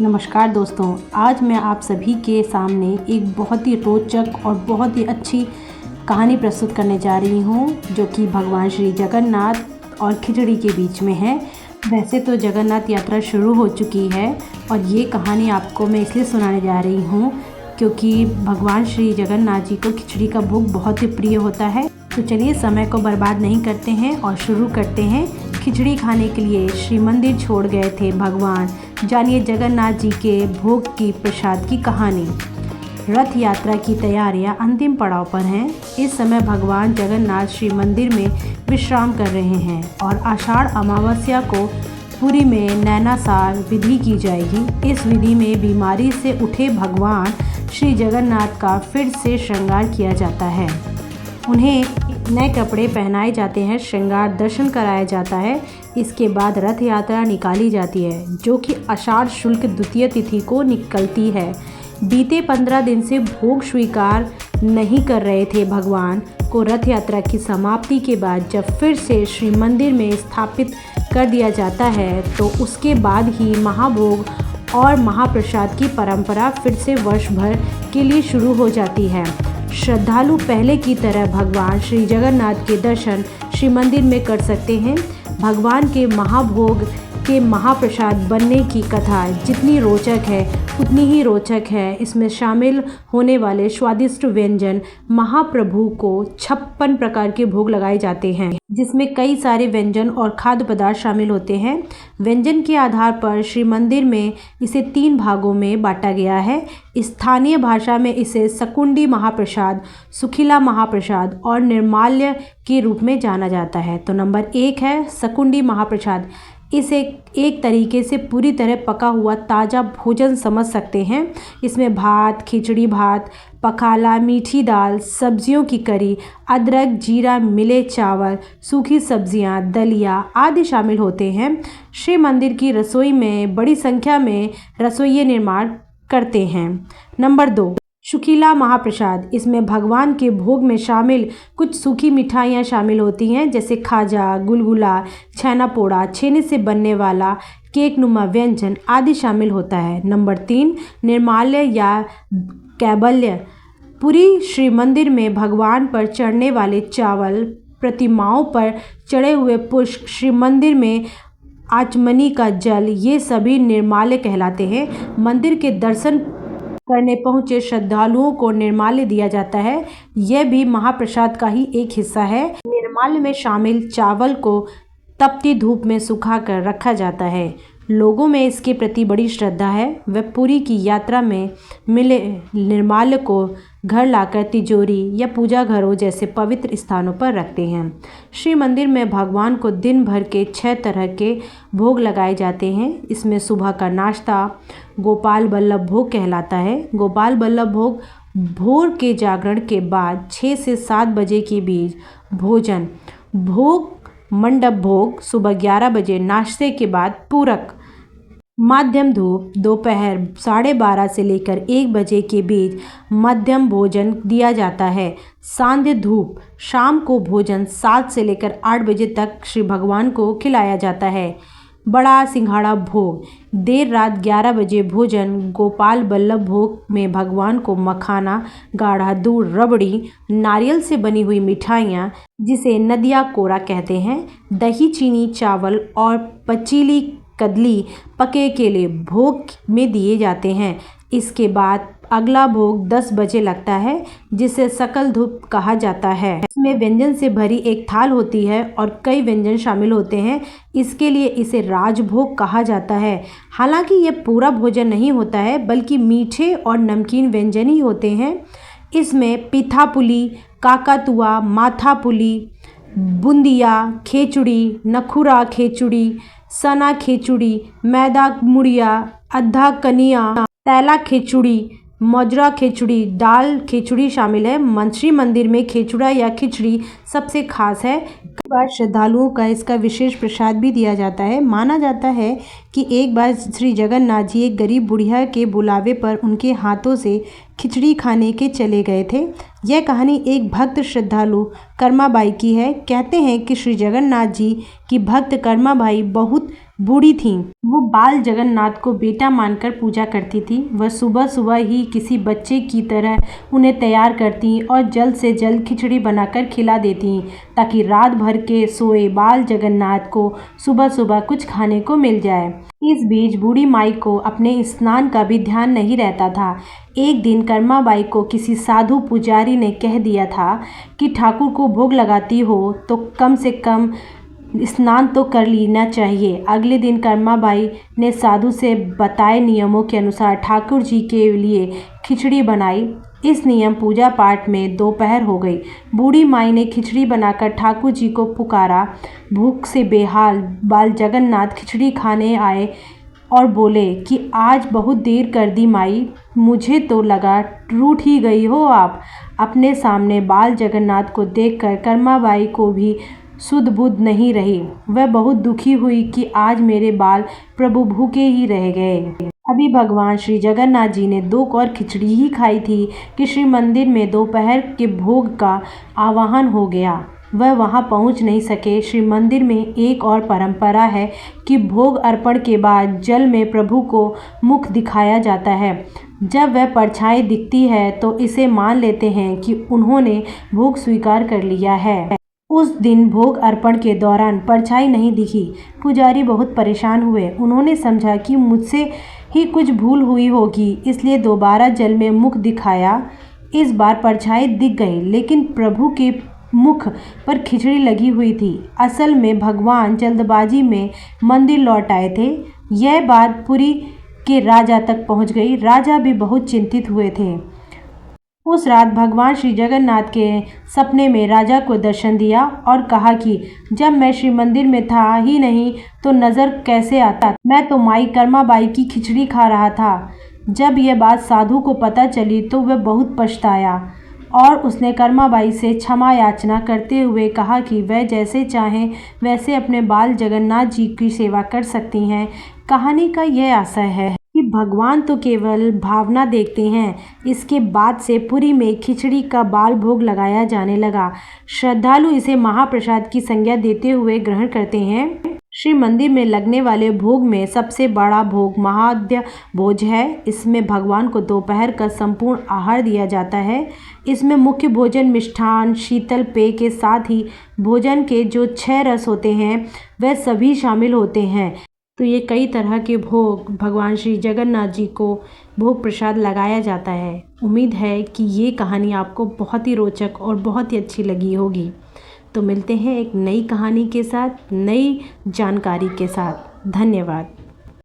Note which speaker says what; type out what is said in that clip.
Speaker 1: नमस्कार दोस्तों, आज मैं आप सभी के सामने एक बहुत ही रोचक और बहुत ही अच्छी कहानी प्रस्तुत करने जा रही हूँ, जो कि भगवान श्री जगन्नाथ और खिचड़ी के बीच में है। वैसे तो जगन्नाथ यात्रा शुरू हो चुकी है और ये कहानी आपको मैं इसलिए सुनाने जा रही हूँ क्योंकि भगवान श्री जगन्नाथ जी को खिचड़ी का भोग बहुत ही प्रिय होता है। तो चलिए समय को बर्बाद नहीं करते हैं और शुरू करते हैं। खिचड़ी खाने के लिए श्री मंदिर छोड़ गए थे भगवान। जानिए जगन्नाथ जी के भोग की प्रसाद की कहानी। रथ यात्रा की तैयारियां अंतिम पड़ाव पर हैं। इस समय भगवान जगन्नाथ श्री मंदिर में विश्राम कर रहे हैं और आषाढ़ अमावस्या को पुरी में नैनासार विधि की जाएगी। इस विधि में बीमारी से उठे भगवान श्री जगन्नाथ का फिर से श्रृंगार किया जाता है। उन्हें नए कपड़े पहनाए जाते हैं, श्रृंगार दर्शन कराया जाता है। इसके बाद रथ यात्रा निकाली जाती है, जो कि आषाढ़ शुक्ल द्वितीय तिथि को निकलती है। बीते 15 दिन से भोग स्वीकार नहीं कर रहे थे भगवान को रथ यात्रा की समाप्ति के बाद जब फिर से श्री मंदिर में स्थापित कर दिया जाता है, तो उसके बाद ही महाभोग और महाप्रसाद की परंपरा फिर से वर्ष भर के लिए शुरू हो जाती है। श्रद्धालु पहले की तरह भगवान श्री जगन्नाथ के दर्शन श्री मंदिर में कर सकते हैं। भगवान के महाभोग के महाप्रसाद बनने की कथा जितनी रोचक है उतनी ही रोचक है इसमें शामिल होने वाले स्वादिष्ट व्यंजन। महाप्रभु को 56 प्रकार के भोग लगाए जाते हैं, जिसमें कई सारे व्यंजन और खाद्य पदार्थ शामिल होते हैं। व्यंजन के आधार पर श्री मंदिर में इसे 3 भागों में बांटा गया है। स्थानीय भाषा में इसे सकुंडी महाप्रसाद, सुखीला महाप्रसाद और निर्माल्य के रूप में जाना जाता है। तो नंबर 1 है सकुंडी महाप्रसाद। इसे एक तरीके से पूरी तरह पका हुआ ताज़ा भोजन समझ सकते हैं। इसमें भात, खिचड़ी भात, पखाला, मीठी दाल, सब्जियों की करी, अदरक जीरा मिले चावल, सूखी सब्जियां, दलिया आदि शामिल होते हैं। श्री मंदिर की रसोई में बड़ी संख्या में रसोइये निर्माण करते हैं। नंबर 2 शुकीला महाप्रसाद। इसमें भगवान के भोग में शामिल कुछ सूखी मिठाइयाँ शामिल होती हैं, जैसे खाजा, गुलगुला, छेना पोड़ा, छेने से बनने वाला केक नुमा व्यंजन आदि शामिल होता है। नंबर 3 निर्माल्य या कैबल्य। पूरी श्री मंदिर में भगवान पर चढ़ने वाले चावल, प्रतिमाओं पर चढ़े हुए पुष्प, श्री मंदिर में आचमनी का जल, ये सभी निर्माल्य कहलाते हैं। मंदिर के दर्शन करने पहुँचे श्रद्धालुओं को निर्माल्य दिया जाता है। यह भी महाप्रसाद का ही एक हिस्सा है। निर्माल्य में शामिल चावल को तपती धूप में सुखाकर रखा जाता है। लोगों में इसके प्रति बड़ी श्रद्धा है। वे पुरी की यात्रा में मिले निर्माल्य को घर लाकर तिजोरी या पूजा घरों जैसे पवित्र स्थानों पर रखते हैं। श्री मंदिर में भगवान को दिन भर के 6 तरह के भोग लगाए जाते हैं। इसमें सुबह का नाश्ता गोपाल बल्लभ भोग कहलाता है। गोपाल बल्लभ भोग भोर के जागरण के बाद 6 से 7 बजे के बीच भोजन। भोग मंडप भोग सुबह 11 बजे, नाश्ते के बाद पूरक। माध्यम धूप दोपहर 12:30 से लेकर 1 बजे के बीच मध्यम भोजन दिया जाता है। सांध्य धूप शाम को भोजन 7 से लेकर 8 बजे तक श्री भगवान को खिलाया जाता है। बड़ा सिंघाड़ा भोग देर रात 11 बजे भोजन। गोपाल बल्लभ भोग में भगवान को मखाना, गाढ़ा दूध, रबड़ी, नारियल से बनी हुई मिठाइयाँ, जिसे नदिया कोरा कहते हैं, दही, चीनी, चावल और पचीली कदली पके केले भोग में दिए जाते हैं। इसके बाद अगला भोग 10 बजे लगता है, जिसे सकल धूप कहा जाता है। इसमें व्यंजन से भरी एक थाल होती है और कई व्यंजन शामिल होते हैं। इसके लिए इसे राजभोग कहा जाता है। हालांकि यह पूरा भोजन नहीं होता है, बल्कि मीठे और नमकीन व्यंजन ही होते हैं। इसमें पिठापुली, काकातुआ, माथापुली, बूंदिया खेचुड़ी, नखुरा खेचुड़ी, सना खेचुड़ी, मैदा मुड़िया, अद्धा कनिया, तैला खेचुड़ी, मजरा खिचड़ी, दाल खिचड़ी शामिल है। श्री मंदिर में खिचड़ा या खिचड़ी सबसे खास है। कई बार श्रद्धालुओं का इसका विशेष प्रसाद भी दिया जाता है। माना जाता है कि एक बार श्री जगन्नाथ जी एक गरीब बुढ़िया के बुलावे पर उनके हाथों से खिचड़ी खाने के चले गए थे। यह कहानी एक भक्त श्रद्धालु कर्माबाई की है। कहते हैं कि श्री जगन्नाथ जी की भक्त कर्माबाई बहुत बूढ़ी थीं। वो बाल जगन्नाथ को बेटा मानकर पूजा करती थी। वह सुबह सुबह ही किसी बच्चे की तरह उन्हें तैयार करती और जल्द से जल्द खिचड़ी बनाकर खिला देती ताकि रात भर के सोए बाल जगन्नाथ को सुबह सुबह कुछ खाने को मिल जाए। इस बीच बूढ़ी माई को अपने स्नान का भी ध्यान नहीं रहता था। एक दिन कर्माबाई को किसी साधु पुजारी ने कह दिया था कि ठाकुर को भोग लगाती हो तो कम से कम स्नान तो कर लेना चाहिए। अगले दिन कर्माबाई ने साधु से बताए नियमों के अनुसार ठाकुर जी के लिए खिचड़ी बनाई। इस नियम पूजा पाठ में दोपहर हो गई। बूढ़ी माई ने खिचड़ी बनाकर ठाकुर जी को पुकारा। भूख से बेहाल बाल जगन्नाथ खिचड़ी खाने आए और बोले कि आज बहुत देर कर दी माई, मुझे तो लगा रूठ ही गई हो आप। अपने सामने बाल जगन्नाथ को देखकर कर्माबाई को भी सुध बुध नहीं रही। वह बहुत दुखी हुई कि आज मेरे बाल प्रभु भूखे ही रह गए। अभी भगवान श्री जगन्नाथ जी ने 2 कौर खिचड़ी ही खाई थी कि श्री मंदिर में दोपहर के भोग का आवाहन हो गया। वह वहां पहुंच नहीं सके। श्री मंदिर में एक और परंपरा है कि भोग अर्पण के बाद जल में प्रभु को मुख दिखाया जाता है। जब वह परछाई दिखती है तो इसे मान लेते हैं कि उन्होंने भोग स्वीकार कर लिया है। उस दिन भोग अर्पण के दौरान परछाई नहीं दिखी। पुजारी बहुत परेशान हुए। उन्होंने समझा कि मुझसे ही कुछ भूल हुई होगी, इसलिए दोबारा जल में मुख दिखाया। इस बार परछाई दिख गई, लेकिन प्रभु के मुख पर खिचड़ी लगी हुई थी। असल में भगवान जल्दबाजी में मंदिर लौट आए थे। यह बात पुरी के राजा तक पहुंच गई। राजा भी बहुत चिंतित हुए थे। उस रात भगवान श्री जगन्नाथ के सपने में राजा को दर्शन दिया और कहा कि जब मैं श्री मंदिर में था ही नहीं तो नज़र कैसे आता, मैं तो माई कर्माबाई की खिचड़ी खा रहा था। जब यह बात साधु को पता चली तो वह बहुत पछताया और उसने कर्माबाई से क्षमा याचना करते हुए कहा कि वह जैसे चाहें वैसे अपने बाल जगन्नाथ जी की सेवा कर सकती हैं। कहानी का यह आशय है कि भगवान तो केवल भावना देखते हैं। इसके बाद से पुरी में खिचड़ी का बाल भोग लगाया जाने लगा। श्रद्धालु इसे महाप्रसाद की संज्ञा देते हुए ग्रहण करते हैं। श्री मंदिर में लगने वाले भोग में सबसे बड़ा भोग महाद्य भोज है। इसमें भगवान को दोपहर का संपूर्ण आहार दिया जाता है। इसमें मुख्य भोजन मिष्ठान शीतल पेय के साथ ही भोजन के जो 6 रस होते हैं वह सभी शामिल होते हैं। तो ये कई तरह के भोग भगवान श्री जगन्नाथ जी को भोग प्रसाद लगाया जाता है। उम्मीद है कि ये कहानी आपको बहुत ही रोचक और बहुत ही अच्छी लगी होगी। तो मिलते हैं एक नई कहानी के साथ, नई जानकारी के साथ। धन्यवाद।